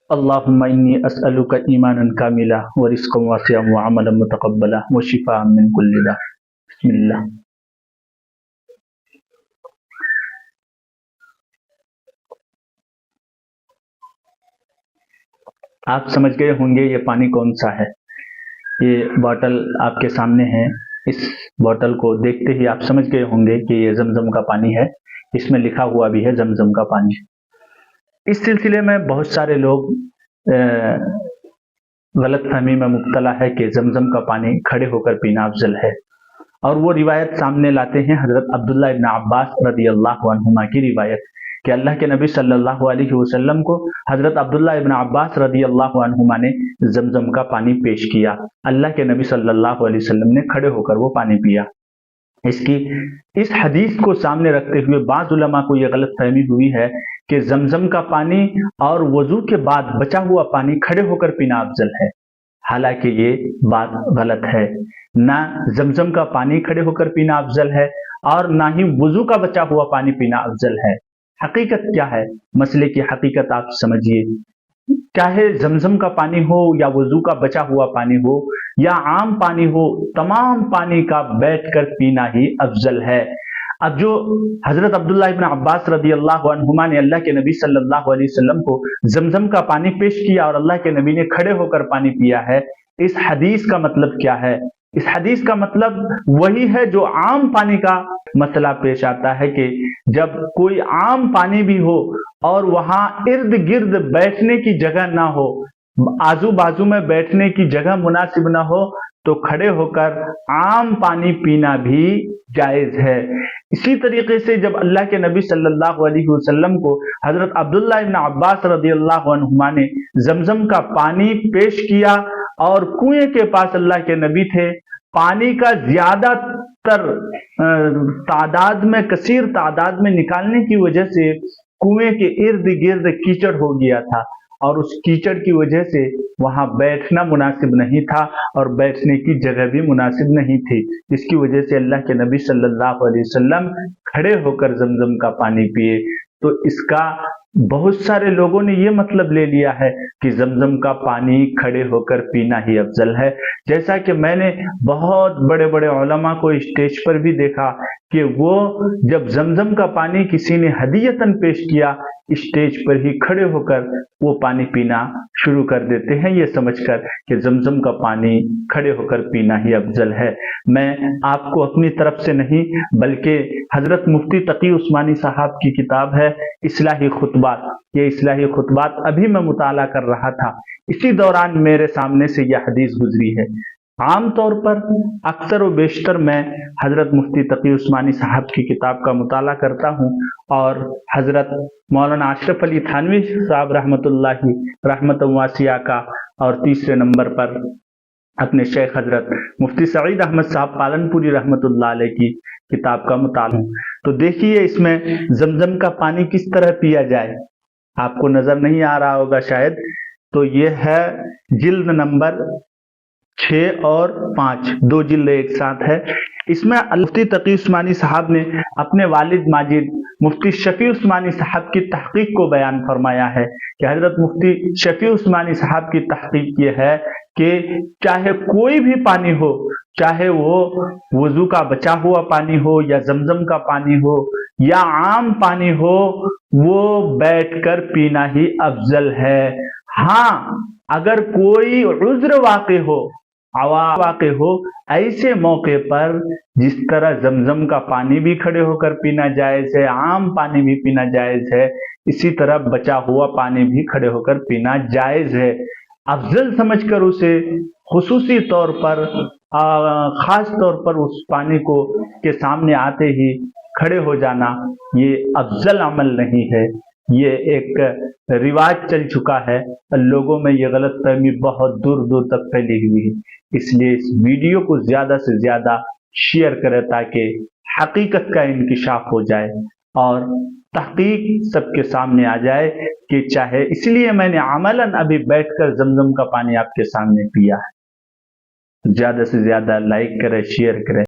اللهم إني أسألك إيمانا كاملا ورزقا واسعا وعملا متقبلا وشفاء من كل داء. بسم اللہ. آپ سمجھ گئے ہوں گے یہ پانی کون سا ہے. یہ باٹل آپ کے سامنے ہے. اس باٹل کو دیکھتے ہی آپ سمجھ گئے ہوں گے کہ یہ زمزم کا پانی ہے. اس میں لکھا ہوا بھی ہے زمزم کا پانی. اس سلسلے میں بہت سارے لوگ غلط فہمی میں مبتلا ہے کہ زمزم کا پانی کھڑے ہو کر پینا افضل ہے، اور وہ روایت سامنے لاتے ہیں حضرت عبداللہ ابن عباس رضی اللہ عنہما کی روایت کہ اللہ کے نبی صلی اللہ علیہ وسلم کو حضرت عبداللہ ابن عباس رضی اللہ عنہما نے زمزم کا پانی پیش کیا. اللہ کے نبی صلی اللہ علیہ وسلم نے کھڑے ہو کر وہ پانی پیا. اس حدیث کو سامنے رکھتے ہوئے بعض علماء کو یہ غلط فہمی ہوئی ہے کہ زمزم کا پانی اور وضو کے بعد بچا ہوا پانی کھڑے ہو کر پینا افضل ہے. حالانکہ یہ بات غلط ہے. نہ زمزم کا پانی کھڑے ہو کر پینا افضل ہے اور نہ ہی وضو کا بچا ہوا پانی پینا افضل ہے. حقیقت کیا ہے؟ مسئلے کی حقیقت آپ سمجھیے. چاہے زمزم کا پانی ہو یا وضو کا بچا ہوا پانی ہو یا عام پانی ہو، تمام پانی کا بیٹھ کر پینا ہی افضل ہے. اب جو حضرت عبداللہ ابن عباس رضی اللہ عنہما نے اللہ کے نبی صلی اللہ علیہ وسلم کو زمزم کا پانی پیش کیا اور اللہ کے نبی نے کھڑے ہو کر پانی پیا ہے، اس حدیث کا مطلب کیا ہے؟ اس حدیث کا مطلب وہی ہے جو عام پانی کا مسئلہ پیش آتا ہے کہ جب کوئی عام پانی بھی ہو اور وہاں ارد گرد بیٹھنے کی جگہ نہ ہو، آزو بازو میں بیٹھنے کی جگہ مناسب نہ ہو، تو کھڑے ہو کر عام پانی پینا بھی جائز ہے. اسی طریقے سے جب اللہ کے نبی صلی اللہ علیہ وسلم کو حضرت عبداللہ ابن عباس رضی اللہ عنہما نے زمزم کا پانی پیش کیا اور کنویں کے پاس اللہ کے نبی تھے، پانی کا زیادہ تر کثیر تعداد میں نکالنے کی وجہ سے کنویں کے ارد گرد کیچڑ ہو گیا تھا، اور اس کیچڑ کی وجہ سے وہاں بیٹھنا مناسب نہیں تھا اور بیٹھنے کی جگہ بھی مناسب نہیں تھی. اس کی وجہ سے اللہ کے نبی صلی اللہ علیہ وسلم کھڑے ہو کر زمزم کا پانی پیے. تو اس کا بہت سارے لوگوں نے یہ مطلب لے لیا ہے کہ زمزم کا پانی کھڑے ہو کر پینا ہی افضل ہے. جیسا کہ میں نے بہت بڑے بڑے علماء کو اسٹیج پر بھی دیکھا کہ وہ جب زمزم کا پانی کسی نے ہدیتاً پیش کیا، اسٹیج پر ہی کھڑے ہو کر وہ پانی پینا شروع کر دیتے ہیں یہ سمجھ کر کہ زمزم کا پانی کھڑے ہو کر پینا ہی افضل ہے. میں آپ کو اپنی طرف سے نہیں بلکہ حضرت مفتی تقی عثمانی صاحب کی کتاب ہے اصلاحی خطبات، یہ اصلاحی خطبات ابھی میں مطالعہ کر رہا تھا، اسی دوران میرے سامنے سے یہ حدیث گزری ہے. عام طور پر اکثر و بیشتر میں حضرت مفتی تقی عثمانی صاحب کی کتاب کا مطالعہ کرتا ہوں، اور حضرت مولانا اشرف علی تھانوی صاحب رحمت واسعہ کا، اور تیسرے نمبر پر اپنے شیخ حضرت مفتی سعید احمد صاحب پالنپوری رحمت اللہ علیہ کی کتاب کا مطالعہ. تو دیکھیے اس میں زمزم کا پانی کس طرح پیا جائے. آپ کو نظر نہیں آ رہا ہوگا شاید، تو یہ ہے جلد نمبر 6 اور 5، 2 جلد ایک ساتھ ہے. اس میں مفتی تقی عثمانی صاحب نے اپنے والد ماجد مفتی شفیع عثمانی صاحب کی تحقیق کو بیان فرمایا ہے کہ حضرت مفتی شفیع عثمانی صاحب کی تحقیق یہ ہے کہ چاہے کوئی بھی پانی ہو، چاہے وہ وضو کا بچا ہوا پانی ہو یا زمزم کا پانی ہو یا عام پانی ہو، وہ بیٹھ کر پینا ہی افضل ہے. ہاں اگر کوئی عذر واقع ہو ایسے موقع پر جس طرح زمزم کا پانی بھی کھڑے ہو کر پینا جائز ہے، عام پانی بھی پینا جائز ہے، اسی طرح بچا ہوا پانی بھی کھڑے ہو کر پینا جائز ہے. افضل سمجھ کر اسے خصوصی طور پر خاص طور پر اس پانی کو کے سامنے آتے ہی کھڑے ہو جانا یہ افضل عمل نہیں ہے. یہ ایک رواج چل چکا ہے، لوگوں میں یہ غلط فہمی بہت دور دور تک پھیلی ہوئی ہے. اس لیے اس ویڈیو کو زیادہ سے زیادہ شیئر کریں تاکہ حقیقت کا انکشاف ہو جائے اور تحقیق سب کے سامنے آ جائے کہ چاہے. اس لیے میں نے عملاً ابھی بیٹھ کر زمزم کا پانی آپ کے سامنے پیا ہے. زیادہ سے زیادہ لائک کریں، شیئر کریں.